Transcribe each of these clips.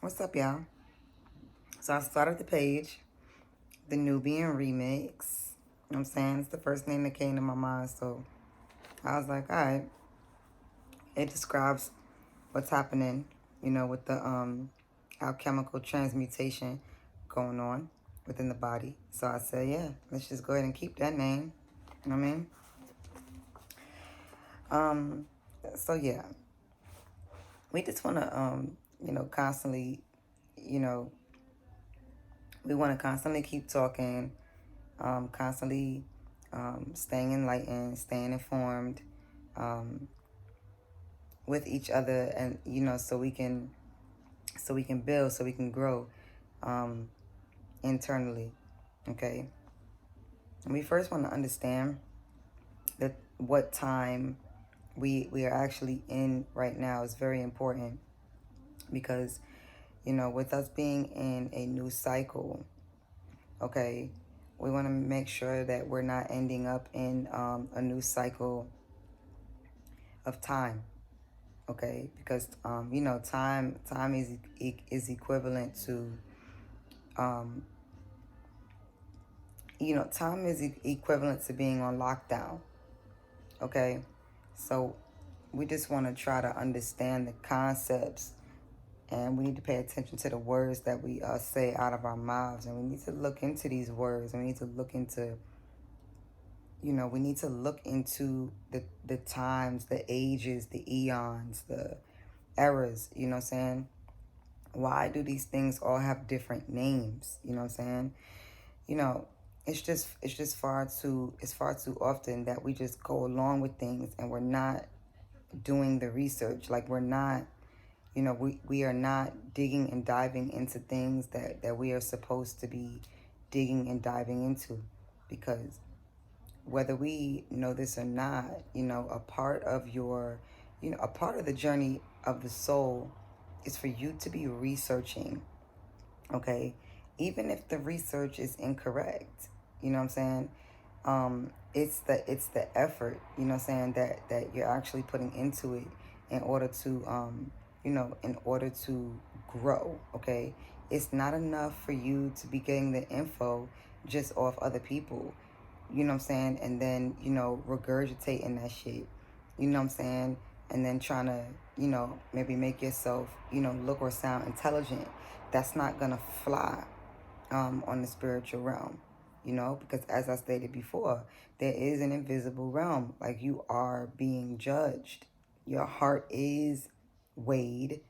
What's up, y'all? So I started the page, the Nubian Remix. You know what I'm saying? It's the first name that came to my mind. So I was like, all right, it describes what's happening, with the alchemical transmutation going on within the body. So I said, yeah, let's just go ahead and keep that name. You know what I mean? Um, so yeah, we just want to, constantly, you know, we want to constantly keep talking, constantly staying enlightened, staying informed um, with each other, and so we can build, so we can grow um, internally. Okay, and we first want to understand that what time we are actually in right now is very important because with us being in a new cycle, okay, we want to make sure that we're not ending up in a new cycle of time, okay? Because time is equivalent to um, time is equivalent to being on lockdown, okay? So we just want to try to understand the concepts, and we need to pay attention to the words that we say out of our mouths, and we need to look into these words, and we need to look into we need to look into the times, the ages, the eons, the eras, you know what I'm saying? Why do these things all have different names? You know what I'm saying? You know, it's just far too often that we just go along with things and we're not doing the research. Like we're not, we are not digging and diving into things that we are supposed to be digging and diving into. Because whether we know this or not, a part of a part of the journey of the soul is for you to be researching, okay? Even if the research is incorrect, you know what I'm saying? It's the effort, you know what I'm saying, that you're actually putting into it in order to in order to grow, okay? It's not enough for you to be getting the info just off other people, you know what I'm saying, and then, regurgitating that shit, you know what I'm saying, and then trying to, maybe make yourself, look or sound intelligent. That's not gonna fly on the spiritual realm, because as I stated before, there is an invisible realm. Like, you are being judged. Your heart is weighed.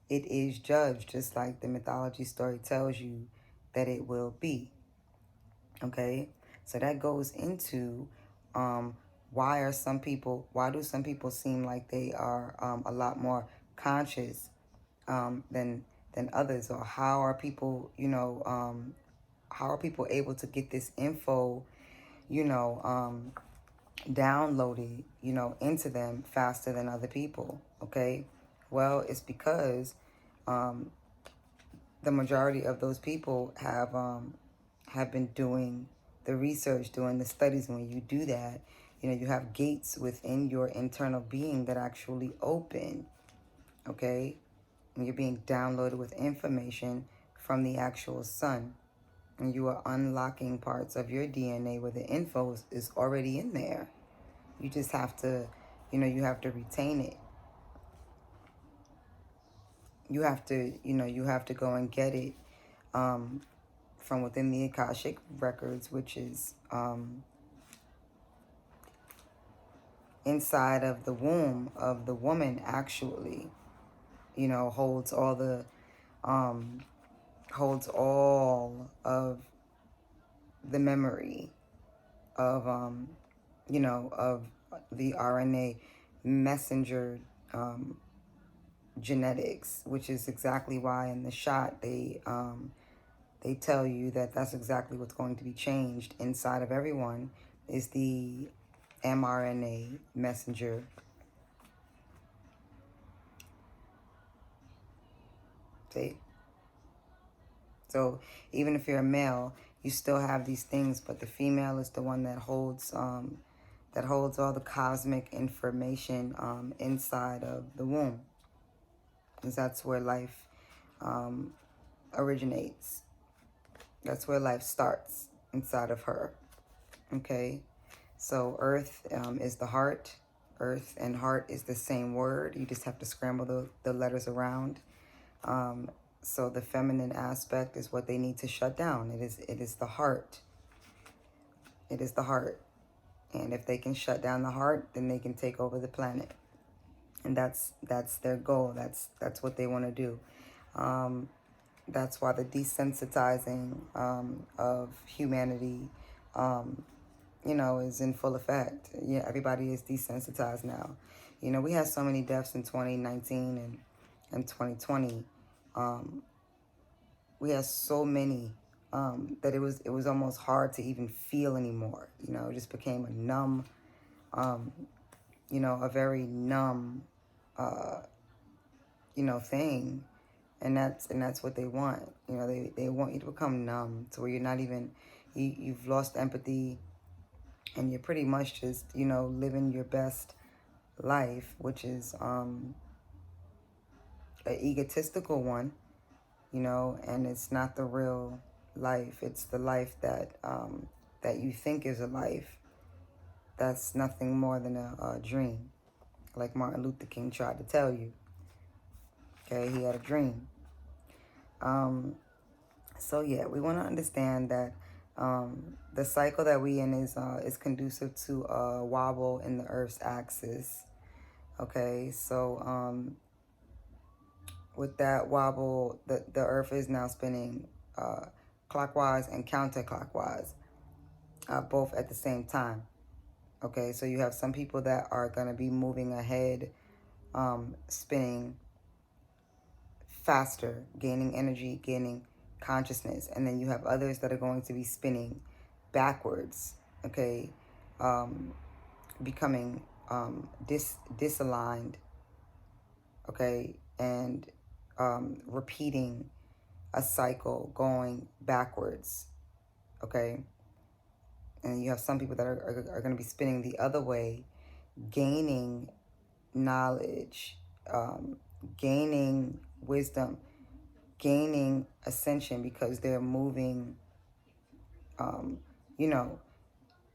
It is judged, just like the mythology story tells you that it will be. Okay, so that goes into why do some people seem like they are a lot more conscious than others, or how are people able to get this info, you know, um, downloaded, into them faster than other people. Okay, well, it's because um, the majority of those people have been doing the research, doing the studies. And when you do that, you have gates within your internal being that actually open, okay? And you're being downloaded with information from the actual sun. And you are unlocking parts of your DNA where the info is already in there. You just have to, you have to retain it. You have to go and get it from within the Akashic records, which is inside of the womb of the woman, actually, holds all the holds all of the memory of of the RNA messenger genetics, which is exactly why in the shot they tell you that that's exactly what's going to be changed inside of everyone is the mRNA messenger. See? So even if you're a male, you still have these things, but the female is the one that holds all the cosmic information inside of the womb, because that's where life originates. That's where life starts, inside of her. Okay, so earth is the heart. Earth and heart is the same word. You just have to scramble the letters around. So the feminine aspect is what they need to shut down. It is the heart. It is the heart. And if they can shut down the heart, then they can take over the planet. And that's their goal. That's what they want to do. That's why the desensitizing of humanity, is in full effect. Yeah, everybody is desensitized now. We had so many deaths in 2019 and 2020. We had so many that it was almost hard to even feel anymore. It just became a numb, a very numb, thing. And that's what they want. They want you to become numb to where you're not even, you've lost empathy, and you're pretty much just, living your best life, which is an egotistical one, and it's not the real life. It's the life that that you think is a life. That's nothing more than a dream, like Martin Luther King tried to tell you. Okay, he had a dream. So yeah, we want to understand that the cycle that we in is conducive to a wobble in the Earth's axis. Okay, so with that wobble, the Earth is now spinning clockwise and counterclockwise, both at the same time. Okay, so you have some people that are going to be moving ahead, spinning faster, gaining energy, gaining consciousness. And then you have others that are going to be spinning backwards, okay, becoming disaligned, okay, and repeating a cycle going backwards, okay. And you have some people that are going to be spinning the other way, gaining knowledge, gaining wisdom, gaining ascension, because they're moving,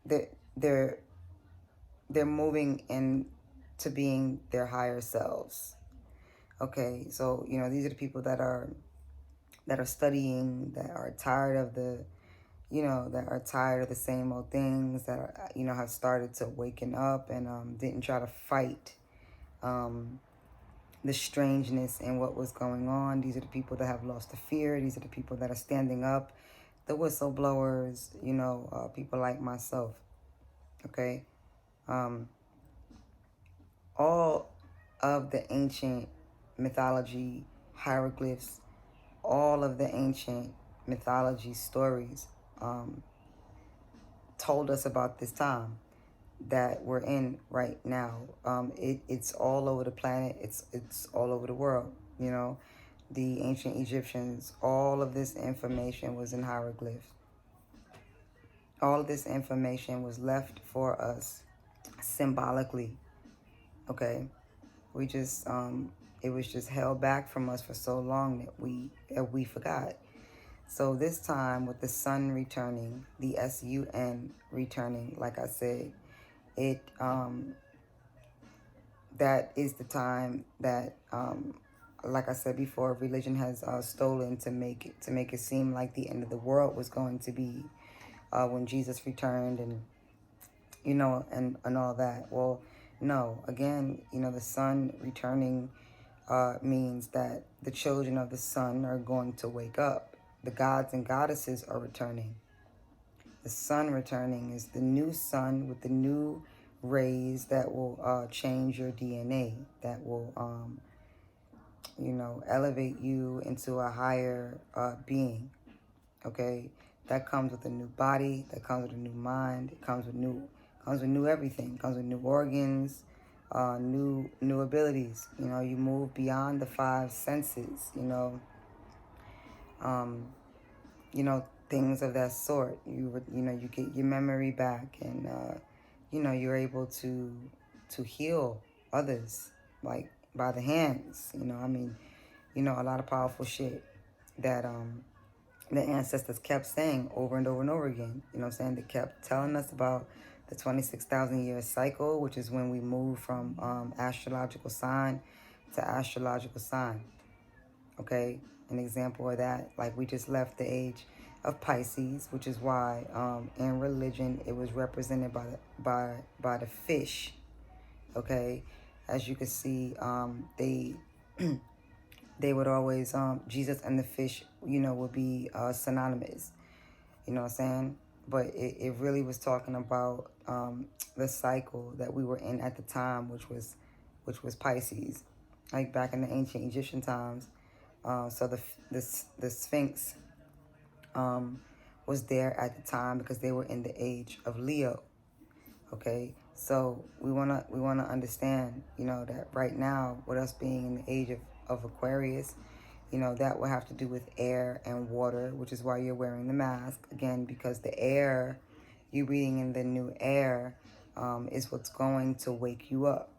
they're moving into being their higher selves. Okay, so these are the people that are studying, that are tired of the same old things, that are, have started to waken up and didn't try to fight the strangeness in what was going on. These are the people that have lost the fear. These are the people that are standing up, the whistleblowers, people like myself. Okay, all of the ancient mythology hieroglyphs, all of the ancient mythology stories told us about this time that we're in right now. It's all over the planet. It's all over the world. The ancient Egyptians, all of this information was in hieroglyphs. All of this information was left for us symbolically. Okay, we just it was just held back from us for so long that we forgot. So this time, with the sun returning, the sun returning, like I said, it that is the time that like I said before, religion has stolen to make it seem like the end of the world was going to be when Jesus returned, and and all that. Well, no, again, the sun returning means that the children of the sun are going to wake up. The gods and goddesses are returning. The sun returning is the new sun with the new rays that will change your DNA, that will elevate you into a higher being. Okay, that comes with a new body, that comes with a new mind, it comes with new everything, it comes with new organs, new abilities. You move beyond the five senses, things of that sort. You get your memory back, and you're able to heal others, like by the hands. you know, a lot of powerful shit that the ancestors kept saying over and over and over again. You know what I'm saying? They kept telling us about the 26,000 year cycle, which is when we move from astrological sign to astrological sign. Okay, an example of that, like we just left the age of Pisces, which is why in religion it was represented by the fish. Okay, as you can see, they would always Jesus and the fish, you know, would be synonymous. You know what I'm saying? But it really was talking about the cycle that we were in at the time, which was Pisces, like back in the ancient Egyptian times. So the Sphinx was there at the time because they were in the age of Leo. Okay, so we wanna understand, you know, that right now, with us being in the age of Aquarius, you know, that will have to do with air and water, which is why you're wearing the mask again, because the air, you breathing in the new air, is what's going to wake you up.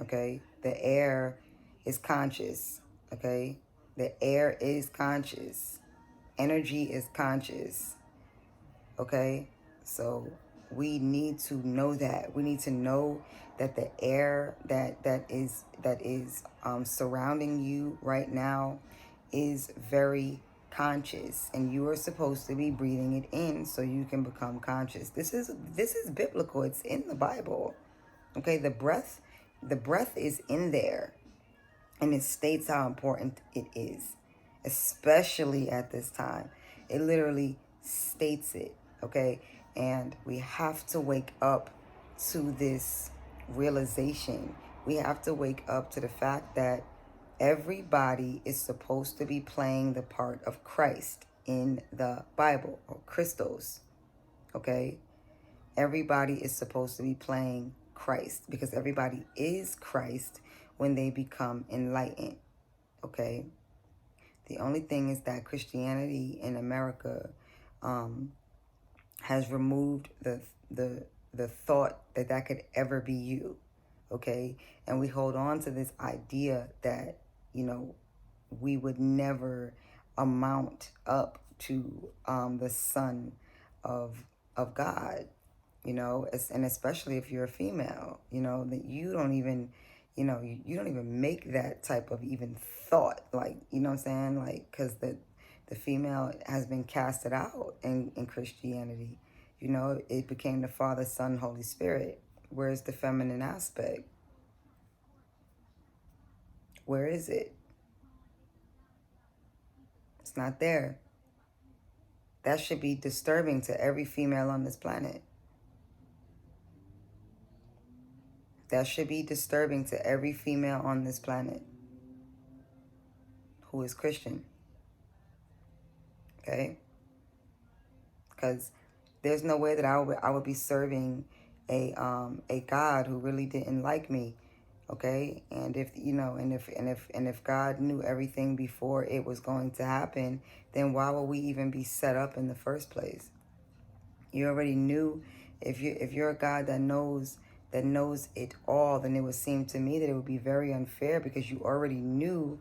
Okay, the air is conscious. Okay, the air is conscious. Energy is conscious. Okay, so we need to know that. We need to know that the air that is surrounding you right now is very conscious, and you are supposed to be breathing it in so you can become conscious. This is biblical. It's in the Bible. Okay, the breath is in there, and it states how important it is, especially at this time. It literally states it, okay? And we have to wake up to this realization. We have to wake up to the fact that everybody is supposed to be playing the part of Christ in the Bible, or Christos, okay? Everybody is supposed to be playing Christ, because everybody is Christ when they become enlightened. Okay, the only thing is that Christianity in America has removed the thought that could ever be you. Okay, and we hold on to this idea that, you know, we would never amount up to the Son of God. You know, and especially if you're a female, you know, that you don't even, you know, you don't even make that type of even thought, like, you know what I'm saying? Like, because the female has been casted out in Christianity. You know, it became the Father, Son, Holy Spirit. Where's the feminine aspect? Where is it? It's not there. That should be disturbing to every female on this planet. That should be disturbing to every female on this planet who is Christian. Okay? Because there's no way that I would be serving a God who really didn't like me. Okay? And if, you know, and if God knew everything before it was going to happen, then why would we even be set up in the first place? You already knew. If you're a God that knows it all, then it would seem to me that it would be very unfair, because you already knew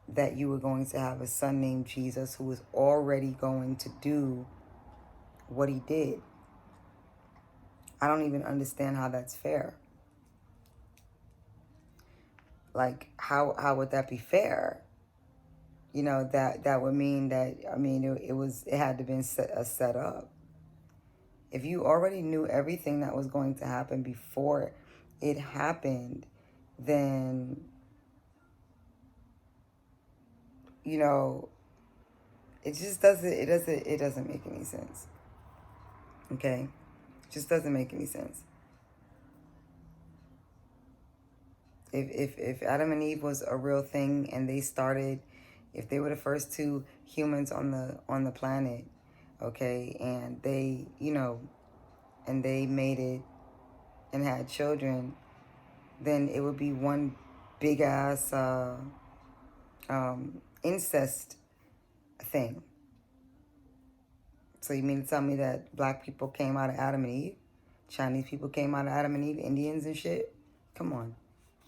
that you were going to have a son named Jesus who was already going to do what he did. I don't even understand how that's fair. Like, how would that be fair? You know, that would mean that, I mean, it had to been set up. If you already knew everything that was going to happen before it happened, then, you know, it just doesn't make any sense. Okay? It just doesn't make any sense. If Adam and Eve was a real thing, and they started, if they were the first two humans on the planet, okay, and they, you know, and they made it and had children, then it would be one big ass incest thing. So you mean to tell me that black people came out of Adam and Eve? Chinese people came out of Adam and Eve? Indians and shit? Come on.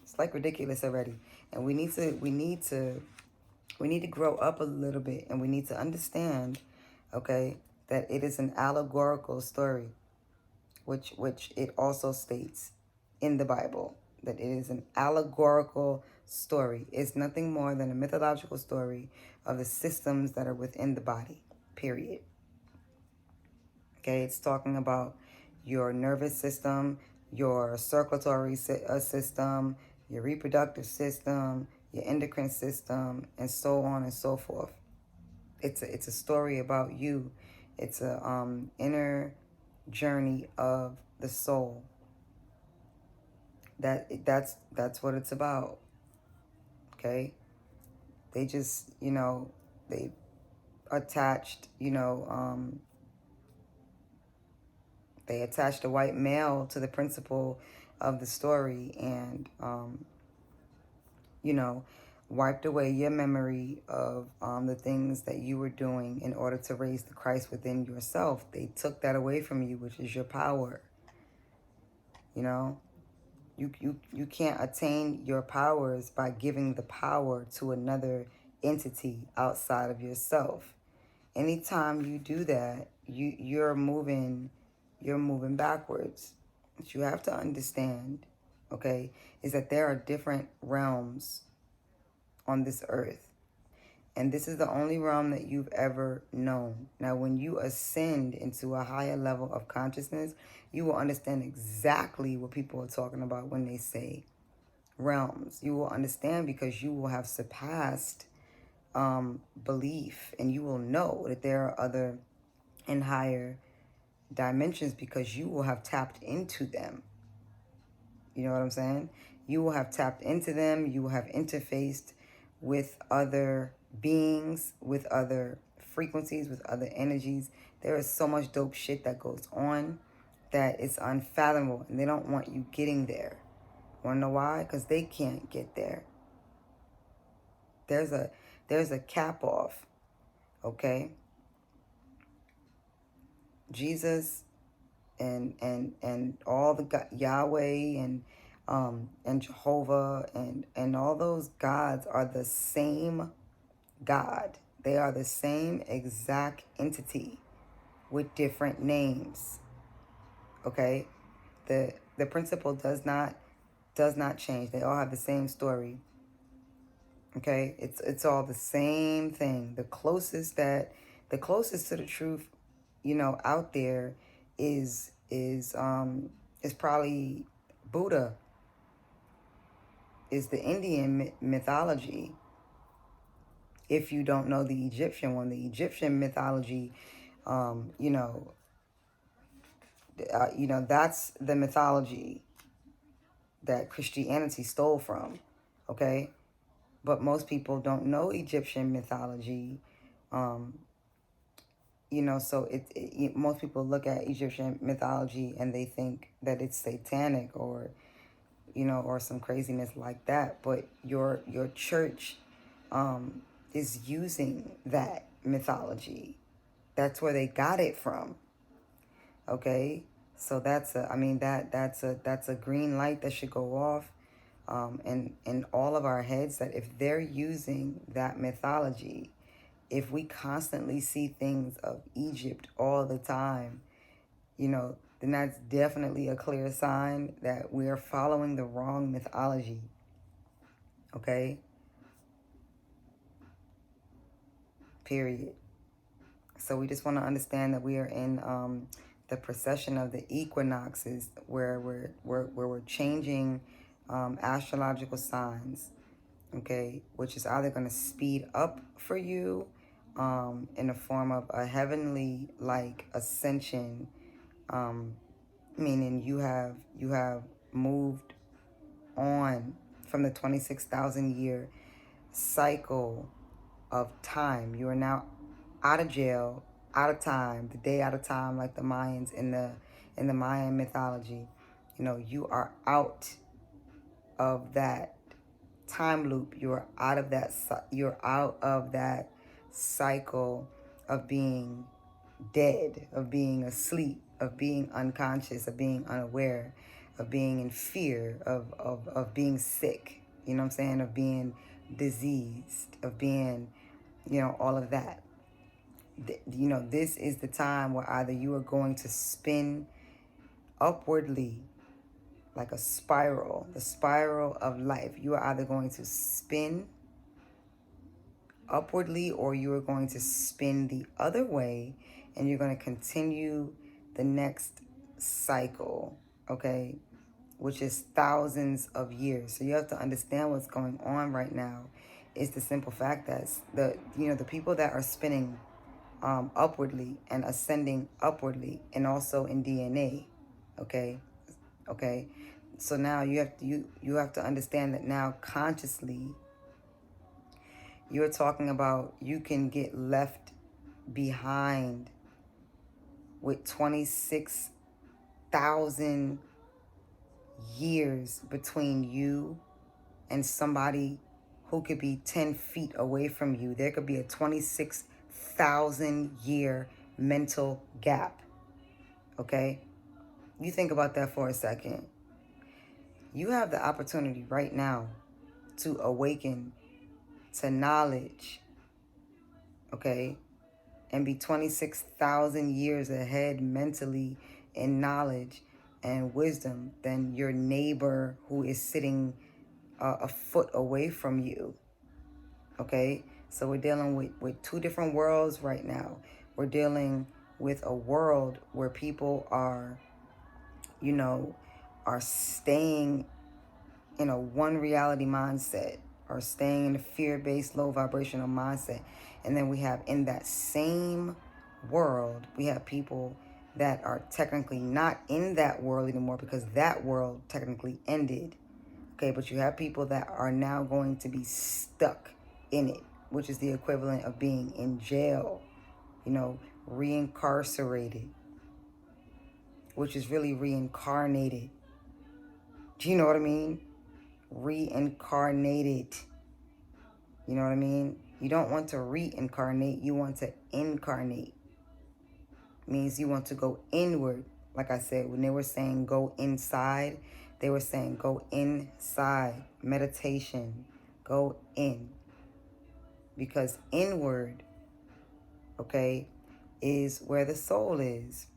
It's like ridiculous already. And we need to We need to grow up a little bit, and we need to understand, okay, that it is an allegorical story, which it also states in the Bible that it is an allegorical story. It's nothing more than a mythological story of the systems that are within the body, period. Okay, it's talking about your nervous system, your circulatory system, your reproductive system, your endocrine system, and so on and so forth. It's a story about you. It's a inner journey of the soul. That's what it's about. Okay, they just they attached they attached a white male to the principle of the story, and you know, wiped away your memory of the things that you were doing in order to raise the Christ within yourself. They took that away from you, which is your power. You know, you can't attain your powers by giving the power to another entity outside of yourself. Anytime you do that, you're moving backwards. What you have to understand, okay, is that there are different realms on this earth. And this is the only realm that you've ever known. Now, when you ascend into a higher level of consciousness, you will understand exactly what people are talking about when they say realms. You will understand because you will have surpassed belief, and you will know that there are other and higher dimensions because you will have tapped into them. You know what I'm saying? You will have tapped into them. You will have interfaced with other beings, with other frequencies, with other energies. There is so much dope shit that goes on that it's unfathomable, and they don't want you getting there. Want to know why? Because they can't get there. There's a cap off, okay? Jesus and all the Yahweh and Jehovah and all those gods are the same God. They are the same exact entity with different names. Okay? The principle does not change. They all have the same story. Okay? It's all the same thing. The closest to the truth, out there is probably Buddha, is the Indian mythology. If you don't know the Egyptian one, the Egyptian mythology, that's the mythology that Christianity stole from. Okay, but most people don't know Egyptian mythology. So most people look at Egyptian mythology and they think that it's satanic or some craziness like that. But your church is using that mythology. That's where they got it from. Okay, so that's a green light that should go off in all of our heads, that if they're using that mythology, if we constantly see things of Egypt all the time, then that's definitely a clear sign that we are following the wrong mythology. Okay? Period. So we just want to understand that we are in the precession of the equinoxes, where we're changing astrological signs, okay, which is either going to speed up for you in the form of a heavenly like ascension, meaning you have moved on from the 26,000 year cycle of time. You are now out of jail, out of time, the day out of time, like the Mayans in the Mayan mythology. You are out of that time loop. You're out of that cycle of being dead, of being asleep, of being unconscious, of being unaware, of being in fear, of being sick, you know what I'm saying, of being diseased, of being, all of that. This is the time where either you are going to spin upwardly like a spiral, the spiral of life. You are either going to spin upwardly or you are going to spin the other way, and you're going to continue the next cycle, okay, which is thousands of years. So you have to understand what's going on right now is the simple fact that the people that are spinning upwardly and ascending upwardly, and also in DNA, okay. So now you have to understand that now consciously you're talking about you can get left behind with 26,000 years between you and somebody who could be 10 feet away from you. There could be a 26,000 year mental gap. Okay? You think about that for a second. You have the opportunity right now to awaken to knowledge, okay? And be 26,000 years ahead mentally in knowledge and wisdom than your neighbor who is sitting a foot away from you, okay? So we're dealing with two different worlds right now. We're dealing with a world where people are, are staying in a one reality mindset, or staying in a fear-based low vibrational mindset. And then we have in that same world, we have people that are technically not in that world anymore because that world technically ended. Okay, but you have people that are now going to be stuck in it, which is the equivalent of being in jail, reincarcerated, which is really reincarnated. Do you know what I mean? Reincarnated. You know what I mean? You don't want to reincarnate, you want to incarnate. Means you want to go inward. Like I said, when they were saying go inside, they were saying go inside. Meditation, go in. Because inward, okay, is where the soul is.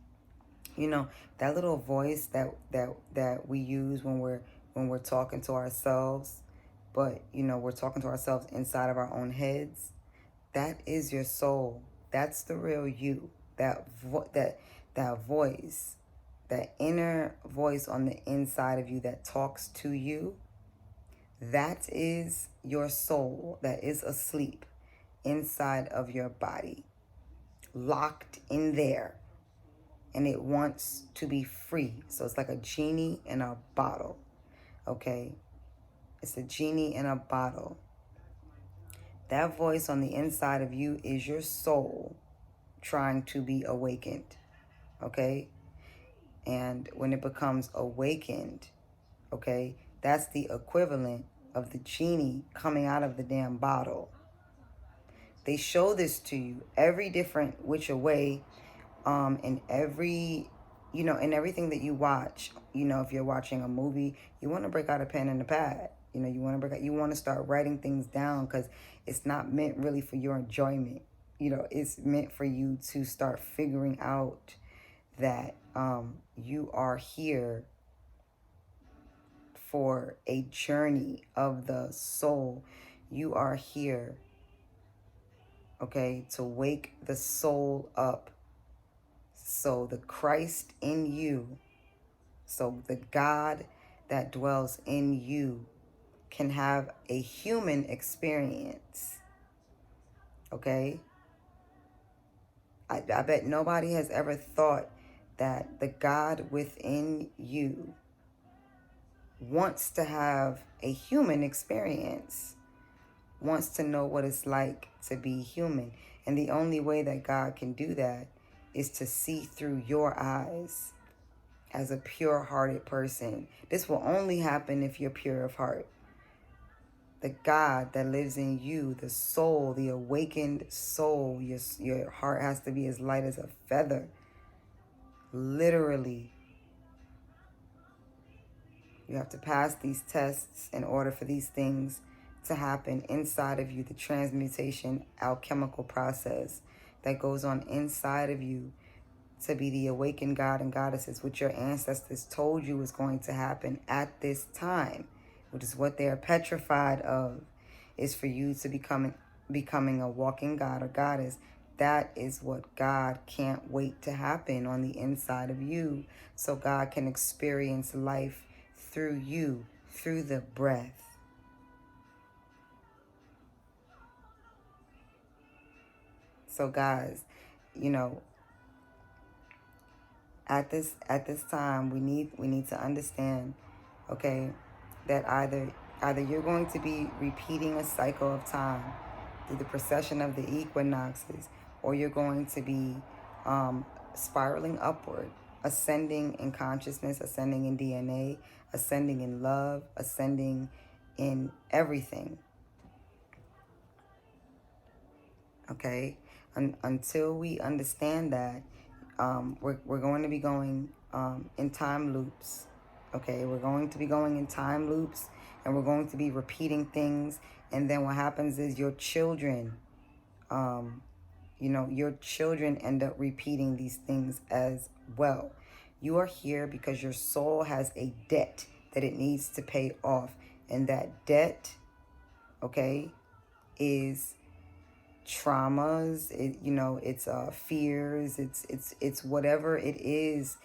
That little voice that we use when we're talking to ourselves, but we're talking to ourselves inside of our own heads. That is your soul. That's the real you. That voice, that inner voice on the inside of you that talks to you, that is your soul that is asleep inside of your body, locked in there, and it wants to be free. So it's like a genie in a bottle, okay? It's a genie in a bottle. That voice on the inside of you is your soul trying to be awakened, okay? And when it becomes awakened, okay, that's the equivalent of the genie coming out of the damn bottle. They show this to you every different which way, in every, in everything that you watch. If you're watching a movie, you want to break out a pen and a pad. You want to start writing things down, because it's not meant really for your enjoyment. It's meant for you to start figuring out that you are here for a journey of the soul. You are here, okay, to wake the soul up. So the Christ in you, so the God that dwells in you, can have a human experience, okay? I bet nobody has ever thought that the God within you wants to have a human experience, wants to know what it's like to be human. And the only way that God can do that is to see through your eyes as a pure-hearted person. This will only happen if you're pure of heart. The God that lives in you, the soul, the awakened soul, your heart has to be as light as a feather. Literally. You have to pass these tests in order for these things to happen inside of you, the transmutation alchemical process that goes on inside of you to be the awakened God and goddesses, which your ancestors told you was going to happen at this time, which is what they are petrified of, is for you to becoming a walking God or goddess. That is what God can't wait to happen on the inside of you, so God can experience life through you, through the breath. So guys, you know, at this time we need to understand, okay, that either you're going to be repeating a cycle of time through the precession of the equinoxes, or you're going to be spiraling upward, ascending in consciousness, ascending in DNA, ascending in love, ascending in everything. Okay, until we understand that, we're going to be going in time loops. Okay, we're going to be going in time loops, and we're going to be repeating things. And then what happens is your children, your children end up repeating these things as well. You are here because your soul has a debt that it needs to pay off. And that debt, okay, is traumas, it's fears, it's whatever it is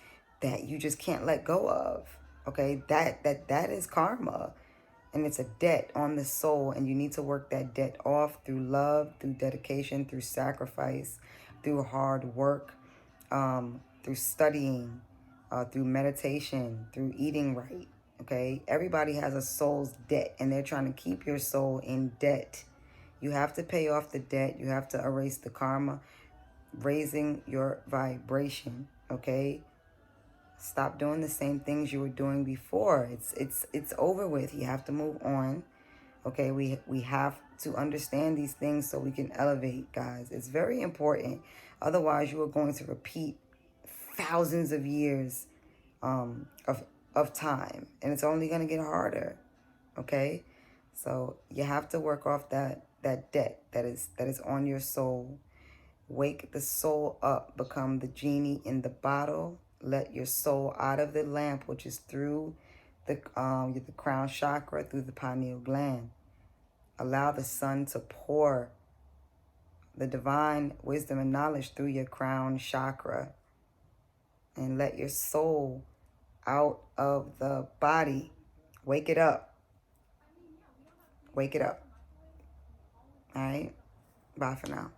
that you just can't let go of. Okay, that is karma, and it's a debt on the soul, and you need to work that debt off through love, through dedication, through sacrifice, through hard work, through studying, through meditation, through eating right. Okay, everybody has a soul's debt, and they're trying to keep your soul in debt. You have to pay off the debt. You have to erase the karma, raising your vibration, okay? Stop doing the same things you were doing before. It's over with. You have to move on. Okay, we have to understand these things so we can elevate, guys. It's very important. Otherwise, you are going to repeat thousands of years of time, and it's only going to get harder. Okay, so you have to work off that debt that is on your soul. Wake the soul up, become the genie in the bottle. Let your soul out of the lamp, which is through the crown chakra, through the pineal gland. Allow the sun to pour the divine wisdom and knowledge through your crown chakra, and let your soul out of the body. Wake it up. Wake it up. All right. Bye for now.